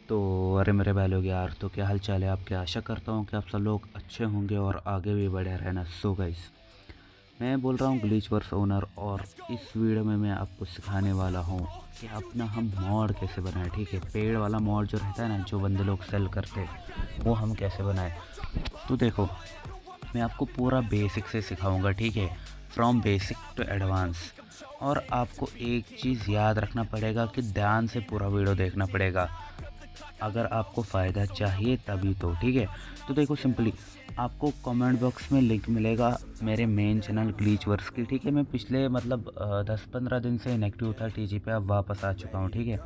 तो अरे मेरे भाई लोग यार, तो क्या हाल चाल है आपके। आशा करता हूँ कि आप सब लोग अच्छे होंगे और आगे भी बढ़े रहना। सो गाइस, मैं बोल रहा हूँ ग्लिचवर्स ओनर, और इस वीडियो में मैं आपको सिखाने वाला हूँ कि अपना हम मॉड कैसे बनाएं। ठीक है, पेड़ वाला मॉड जो रहता है ना, जो बंदे लोग सेल करते हैं, वो हम कैसे बनाएं। तो देखो, मैं आपको पूरा बेसिक से सिखाऊंगा। ठीक है, फ्रॉम बेसिक टू एडवांस। और आपको एक चीज़ याद रखना पड़ेगा कि ध्यान से पूरा वीडियो देखना पड़ेगा, अगर आपको फ़ायदा चाहिए तभी तो। ठीक है, तो देखो सिंपली आपको कमेंट बॉक्स में लिंक मिलेगा मेरे मेन चैनल ग्लीचवर्स की। ठीक है, मैं पिछले 10-15 दिन से इनएक्टिव था टीजी पे, अब वापस आ चुका हूँ। ठीक है,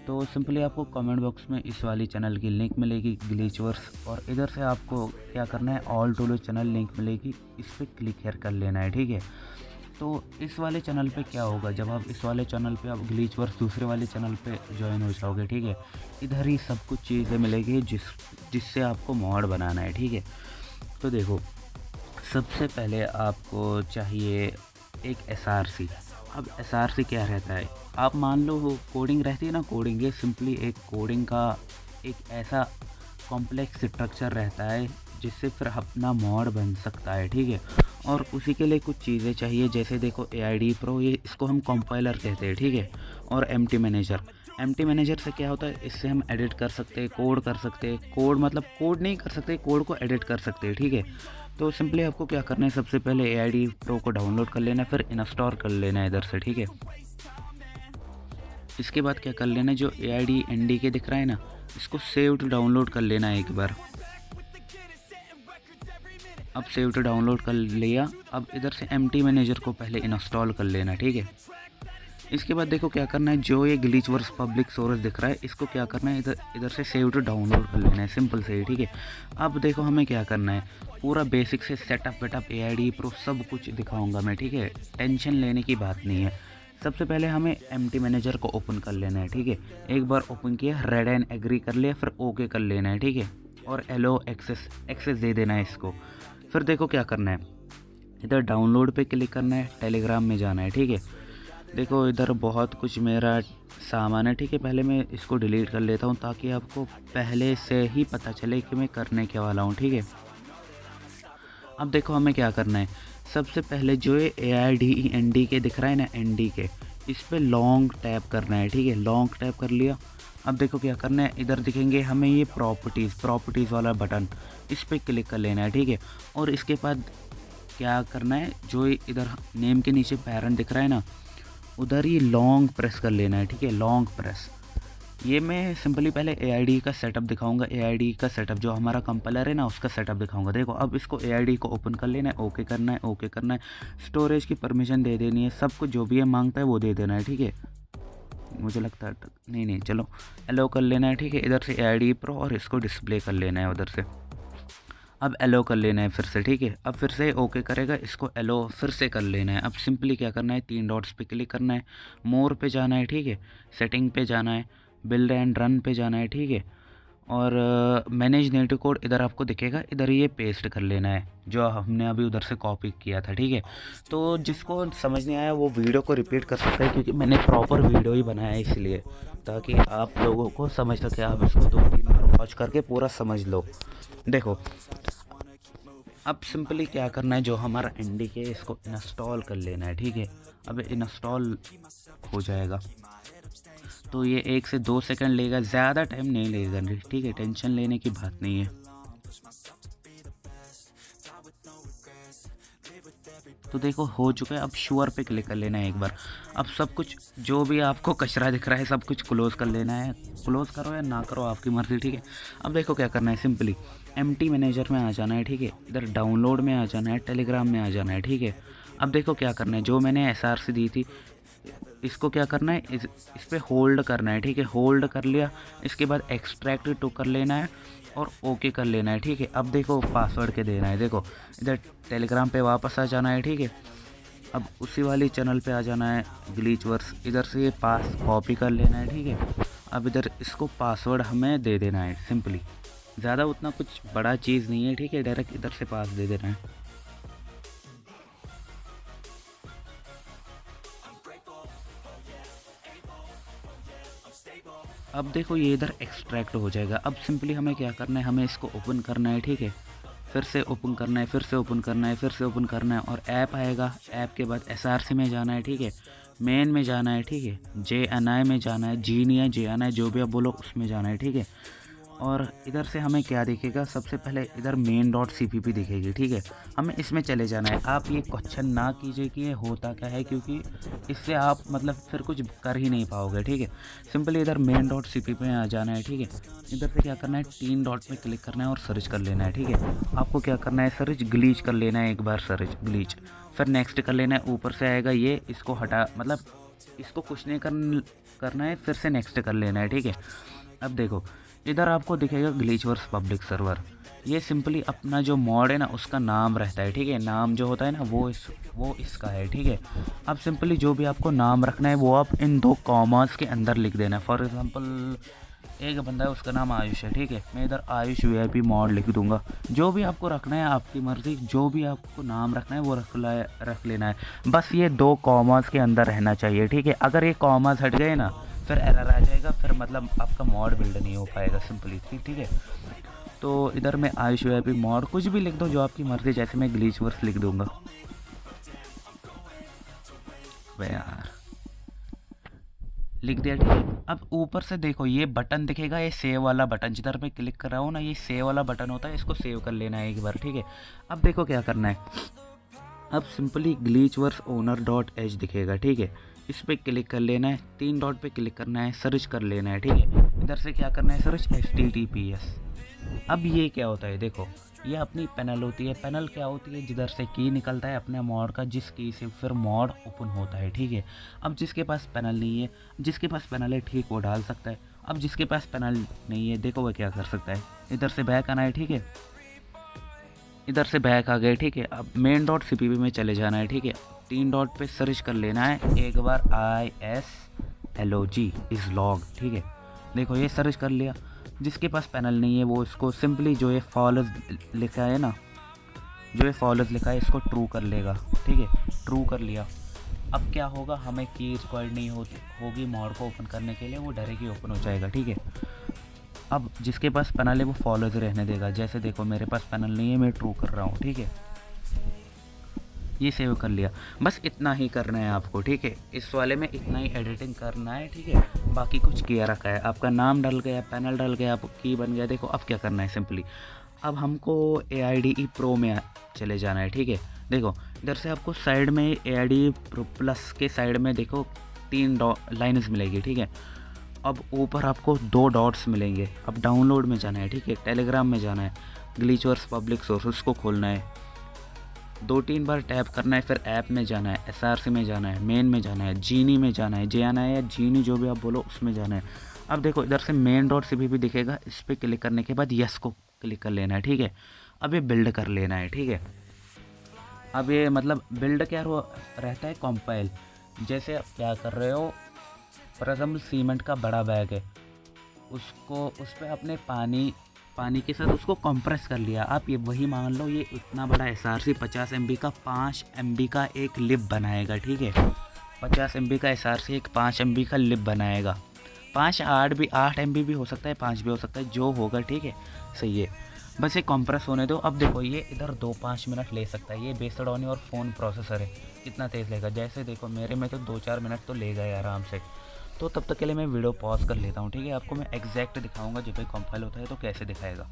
तो सिंपली आपको कमेंट बॉक्स में इस वाली चैनल की लिंक मिलेगी ग्लीचवर्स, और इधर से आपको क्या करना है, ऑल टूलो चैनल लिंक मिलेगी, इस पर क्लिक हेयर कर लेना है। ठीक है, तो इस वाले चैनल पे क्या होगा, जब आप इस वाले चैनल पे आप ग्लीचवर्स दूसरे वाले चैनल पे ज्वाइन हो जाओगे। ठीक है, इधर ही सब कुछ चीज़ें मिलेगी जिससे आपको मॉड बनाना है। ठीक है, तो देखो, सबसे पहले आपको चाहिए एक एसआरसी। अब एसआरसी क्या रहता है, आप मान लो वो कोडिंग रहती है ना, कोडिंग, ये सिंपली एक कोडिंग का एक ऐसा कॉम्प्लेक्स स्ट्रक्चर रहता है जिससे फिर अपना मॉड बन सकता है। ठीक है, और उसी के लिए कुछ चीज़ें चाहिए, जैसे देखो AID प्रो, ये इसको हम कंपाइलर कहते हैं। ठीक है, और एमटी मैनेजर। एमटी मैनेजर से क्या होता है, इससे हम एडिट कर सकते हैं, कोड कर सकते हैं। कोड मतलब कोड नहीं कर सकते, कोड को एडिट कर सकते हैं। ठीक है, तो सिंपली आपको क्या करना है, सबसे पहले AID प्रो को डाउनलोड कर लेना है, फिर इंस्टॉल कर लेना है इधर से। ठीक है, इसके बाद क्या कर लेना है, जो AID ND के दिख रहा है ना, इसको सेव टू डाउनलोड कर लेना है एक बार। अब सेव टू डाउनलोड कर लिया, अब इधर से एमटी मैनेजर को पहले इंस्टॉल कर लेना। ठीक है, इसके बाद देखो क्या करना है, जो ये ग्लिचवर्स पब्लिक सोर्स दिख रहा है, इसको क्या करना है, इधर इधर से सेव टू डाउनलोड कर लेना है, सिंपल से ही। ठीक है, अब देखो हमें क्या करना है, पूरा बेसिक से सेटअप वेटअप AID प्रो सब कुछ दिखाऊंगा मैं। ठीक है, टेंशन लेने की बात नहीं है। सबसे पहले हमें एमटी मैनेजर को ओपन कर लेना है। ठीक है, एक बार ओपन किया, रेड एंड एग्री कर लिया, फिर ओके कर लेना है। ठीक है, और एलो एक्सेस दे देना है इसको। फिर देखो क्या करना है, इधर डाउनलोड पे क्लिक करना है, टेलीग्राम में जाना है। ठीक है, देखो इधर बहुत कुछ मेरा सामान है। ठीक है, पहले मैं इसको डिलीट कर लेता हूँ ताकि आपको पहले से ही पता चले कि मैं करने के वाला हूँ। ठीक है, अब देखो हमें क्या करना है, सबसे पहले जो ये AID के दिख रहा है ना, ND के, इस पर लॉन्ग टैप करना है। ठीक है, लॉन्ग टैप कर लिया। अब देखो क्या करना है, इधर दिखेंगे हमें ये प्रॉपर्टीज़ वाला बटन, इस पर क्लिक कर लेना है। ठीक है, और इसके बाद क्या करना है, जो इधर नेम के नीचे पैरेंट दिख रहा है ना, उधर ही लॉन्ग प्रेस कर लेना है। ठीक है, लॉन्ग प्रेस। ये मैं सिंपली पहले AID का सेटअप दिखाऊंगा, AID का सेटअप जो हमारा कंपाइलर है ना, उसका सेटअप दिखाऊंगा। देखो, अब इसको AID को ओपन कर लेना है, ओके करना है, ओके करना है, स्टोरेज की परमिशन दे देनी है, सब कुछ जो भी है मांगता है वो दे देना है। ठीक है, मुझे लगता है नहीं, चलो एलो कर लेना है। ठीक है, इधर से AID प्रो और इसको डिस्प्ले कर लेना है उधर से। अब एलो कर लेना है फिर से। ठीक है, अब फिर से ओके करेगा, इसको एलो फिर से कर लेना है। अब सिंपली क्या करना है, 3 डॉट्स पे क्लिक करना है, मोर पे जाना है। ठीक है, सेटिंग पे जाना है, बिल्ड एंड रन पे जाना है। ठीक है, और मैनेज नेटिव कोड इधर आपको दिखेगा, इधर ये पेस्ट कर लेना है जो हमने अभी उधर से कॉपी किया था। ठीक है, तो जिसको समझ नहीं आया वो वीडियो को रिपीट कर सकता है, क्योंकि मैंने प्रॉपर वीडियो ही बनाया है इसलिए, ताकि आप लोगों को समझ सके। आप इसको 2-3 बार वॉच करके पूरा समझ लो। देखो, अब सिंपली क्या करना है, जो हमारा ND है इसको इंस्टॉल कर लेना है। ठीक है, अब इंस्टॉल हो जाएगा तो ये 1 से 2 सेकंड लेगा, ज़्यादा टाइम नहीं लेगा। ठीक है, टेंशन लेने की बात नहीं है। तो देखो हो चुका है, अब श्योर पे क्लिक कर लेना है एक बार। अब सब कुछ जो भी आपको कचरा दिख रहा है सब कुछ क्लोज़ कर लेना है, क्लोज़ करो या ना करो आपकी मर्ज़ी। ठीक है, अब देखो क्या करना है, सिंपली एमटी मैनेजर में आ जाना है। ठीक है, इधर डाउनलोड में आ जाना है, टेलीग्राम में आ जाना है। ठीक है, अब देखो क्या करना है, जो मैंने एसआरसी दी थी इसको क्या करना है, इस पर होल्ड करना है। ठीक है, होल्ड कर लिया, इसके बाद एक्सट्रैक्ट टू कर लेना है और ओके कर लेना है। ठीक है, अब देखो पासवर्ड के देना है। देखो इधर टेलीग्राम पे वापस आ जाना है। ठीक है, अब उसी वाली चैनल पे आ जाना है ग्लीचवर्स, इधर से ये पास कॉपी कर लेना है। ठीक है, अब इधर इसको पासवर्ड हमें दे देना है सिंपली, ज़्यादा उतना कुछ बड़ा चीज़ नहीं है। ठीक है, डायरेक्ट इधर से पास दे देना है। अब देखो ये इधर एक्सट्रैक्ट हो जाएगा। अब सिंपली हमें क्या करना है, हमें इसको ओपन करना है, ठीक है। फिर से ओपन करना है, फिर से ओपन करना है, फिर से ओपन करना है, और ऐप आएगा। ऐप के बाद SRC में जाना है, ठीक है। मेन में जाना है, ठीक है। JNI में जाना है, जीनिया JNI जो भी आप बोलो उसमें जाना है, ठीक है। और इधर से हमें क्या दिखेगा, सबसे पहले इधर main.cpp दिखेगी, ठीक है। हमें इसमें चले जाना है। आप ये क्वेश्चन ना कीजिए कि ये होता क्या है, क्योंकि इससे आप मतलब फिर कुछ कर ही नहीं पाओगे, ठीक है। सिंपली इधर main.cpp में आ जाना है, ठीक है। इधर से क्या करना है, 3 डॉट पे क्लिक करना है और सर्च कर लेना है, ठीक है। आपको क्या करना है, सर्च ग्लीच कर लेना है, एक बार सर्च ग्लीच, फिर नेक्स्ट कर लेना है। ऊपर से आएगा ये, इसको हटा मतलब इसको कुछ नहीं करना है, फिर से नेक्स्ट कर लेना है, ठीक है। अब देखो इधर आपको दिखेगा ग्लिचवर्स पब्लिक सर्वर। ये सिंपली अपना जो मॉड है ना उसका नाम रहता है, ठीक है। नाम जो होता है ना वो इसका है, ठीक है। अब सिंपली जो भी आपको नाम रखना है वो आप इन 2 कॉमास के अंदर लिख देना है। फॉर एग्जांपल एक बंदा है उसका नाम आयुष है, ठीक है। मैं इधर आयुष VIP मॉड लिख दूंगा। जो भी आपको रखना है आपकी मर्ज़ी, जो भी आपको नाम रखना है वो रख लेना है। बस ये 2 कॉमास के अंदर रहना चाहिए, ठीक है। अगर ये कॉमास हट गए ना फिर एरर आ जाएगा, फिर मतलब आपका मॉड बिल्ड नहीं हो पाएगा सिंपली, ठीक है। तो इधर मैं आयुष VIP मॉड कुछ भी लिख दो जो आपकी मर्ज़ी, जैसे मैं ग्लिचवर्स लिख दूंगा। यार लिख दिया, ठीक है। अब ऊपर से देखो ये बटन दिखेगा, ये सेव वाला बटन, जिधर मैं क्लिक कर रहा हूँ ना ये सेव वाला बटन होता है, इसको सेव कर लेना है एक बार, ठीक है। अब देखो क्या करना है, अब सिंपली glitchworks.owner.h दिखेगा, ठीक है। इस पर क्लिक कर लेना है, 3 डॉट पे क्लिक करना है, सर्च कर लेना है, ठीक है। इधर से क्या करना है, सर्च HTTPS। अब ये क्या होता है, देखो ये अपनी पैनल होती है। पैनल क्या होती है, जिधर से की निकलता है अपने मॉड का, जिस की से फिर मॉड ओपन होता है, ठीक है। अब जिसके पास पैनल नहीं है, जिसके पास पैनल है ठीक वो डाल सकता है। अब जिसके पास पैनल नहीं है देखो वो क्या कर सकता है, इधर से बैक आना है, ठीक है। इधर से बैक आ गए, ठीक है। अब main.cpp में चले जाना है, ठीक है। 3 डॉट पे सर्च कर लेना है एक बार ISLOG इज़ लॉग, ठीक है। देखो ये सर्च कर लिया। जिसके पास पैनल नहीं है वो इसको सिंपली जो ये फॉलोज लिखा है ना, जो ये फॉलोज लिखा है इसको ट्रू कर लेगा, ठीक है। ट्रू कर लिया। अब क्या होगा, हमें की रिक्वायर्ड नहीं होगी मॉड को ओपन करने के लिए, वो डायरेक्ट ही ओपन हो जाएगा, ठीक है। अब जिसके पास पैनल है वो फॉलोज रहने देगा। जैसे देखो मेरे पास पैनल नहीं है, मैं ट्रू कर रहा हूँ, ठीक है। ये सेव कर लिया। बस इतना ही करना है आपको, ठीक है। इस वाले में इतना ही एडिटिंग करना है, ठीक है। बाकी कुछ किया रखा है, आपका नाम डल गया, पैनल डल गया, आप की बन गया। देखो अब क्या करना है, सिंपली अब हमको AIDE Pro में चले जाना है, ठीक है। देखो इधर से आपको साइड में AIDE Pro प्लस के साइड में देखो 3 लाइन्स मिलेगी, ठीक है। अब ऊपर आपको 2 डॉट्स मिलेंगे। अब डाउनलोड में जाना है, ठीक है। टेलीग्राम में जाना है, ग्लिचवर्स पब्लिक सोर्स को खोलना है, 2-3 बार टैप करना है, फिर ऐप में जाना है, SRC में जाना है, मेन में जाना है, जीनी में जाना है, JNI या जीनी जो भी आप बोलो उसमें जाना है। अब देखो इधर से main.cpp दिखेगा, इस पर क्लिक करने के बाद यस को क्लिक कर लेना है, ठीक है। अब ये बिल्ड कर लेना है, ठीक है। अब ये मतलब बिल्ड क्या रहता है, कंपाइल। जैसे आप क्या कर रहे हो, फॉर एग्जाम्पल सीमेंट का बड़ा बैग है, उसको उस पर आपने पानी के साथ उसको कंप्रेस कर लिया। आप ये वही मान लो, ये इतना बड़ा SRC 50 MB का 5 MB का एक लिप बनाएगा, ठीक है। 50 MB का SRC एक 5 MB का लिप बनाएगा। 8 MB भी हो सकता है, 5 भी हो सकता है, जो होगा, ठीक है। सही है, बस ये कंप्रेस होने दो। अब देखो ये इधर 2-5 मिनट ले सकता है, ये based on your phone processor है कितना तेज़ लेगा। जैसे देखो मेरे में तो 2-4 मिनट तो लेगा ही आराम से। तो तब तक के लिए मैं वीडियो पॉज कर लेता हूँ, ठीक है। आपको मैं एग्जैक्ट दिखाऊंगा जब भी कंपाइल होता है तो कैसे दिखाएगा।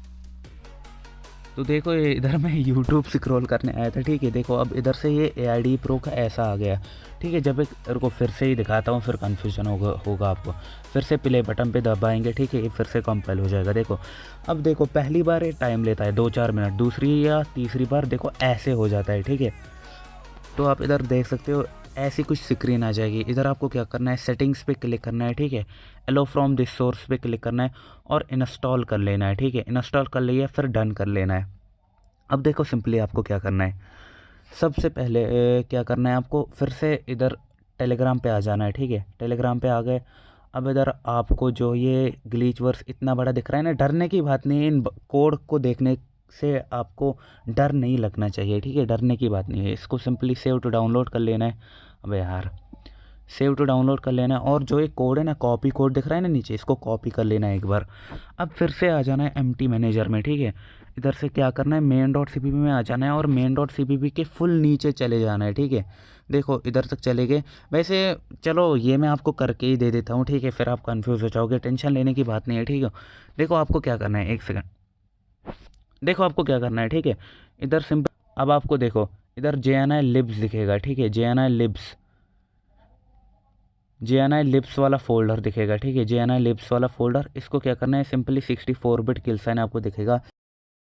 तो देखो ये इधर मैं यूट्यूब स्क्रॉल करने आया था, ठीक है। देखो अब इधर से ये AIDE Pro का ऐसा आ गया, ठीक है। जब एक को फिर से ही दिखाता हूँ, फिर कन्फ्यूजन होगा आपको। फिर से प्ले बटन पे दबाएंगे, ठीक है, ये फिर से कंपाइल हो जाएगा। देखो अब देखो पहली बार ये टाइम लेता है 2-4 मिनट, दूसरी या तीसरी बार देखो ऐसे हो जाता है, ठीक है। तो आप इधर देख सकते हो ऐसी कुछ स्क्रीन आ जाएगी। इधर आपको क्या करना है, सेटिंग्स पे क्लिक करना है, ठीक है। एलो फ्रॉम दिस सोर्स पे क्लिक करना है और इंस्टॉल कर लेना है, ठीक है। इंस्टॉल कर लिया, फिर डन कर लेना है। अब देखो सिंपली आपको क्या करना है, सबसे पहले क्या करना है आपको, फिर से इधर टेलीग्राम पे आ जाना है, ठीक है। टेलीग्राम पे आ गए। अब इधर आपको जो ये ग्लिचवर्स इतना बड़ा दिख रहा है ना, डरने की बात नहीं है। इन कोड को देखने से आपको डर नहीं लगना चाहिए, ठीक है। डरने की बात नहीं है। इसको सिंपली सेव टू डाउनलोड कर लेना है। अब यार सेव टू डाउनलोड कर लेना है, और जो एक कोड है ना, कॉपी कोड दिख रहा है ना नीचे, इसको कॉपी कर लेना है एक बार। अब फिर से आ जाना है एमटी मैनेजर में, ठीक है। इधर से क्या करना है, मेन डॉट सीपीपी में आ जाना है और मेन डॉट सीपीपी के फुल नीचे चले जाना है, ठीक है। देखो इधर तक चले गए। वैसे चलो ये मैं आपको करके ही दे देता हूँ, ठीक है, फिर आप कंफ्यूज हो जाओगे, टेंशन लेने की बात नहीं है, ठीक है। देखो आपको क्या करना है, एक सेकंड, देखो आपको क्या करना है, ठीक है। इधर सिंपल, अब आपको देखो इधर JNI लिब्स दिखेगा, ठीक है, JNI लिब्स वाला फोल्डर दिखेगा, ठीक है, JNI लिब्स वाला फोल्डर। इसको क्या करना है, सिंपली 64 बिट किल साइन आपको दिखेगा।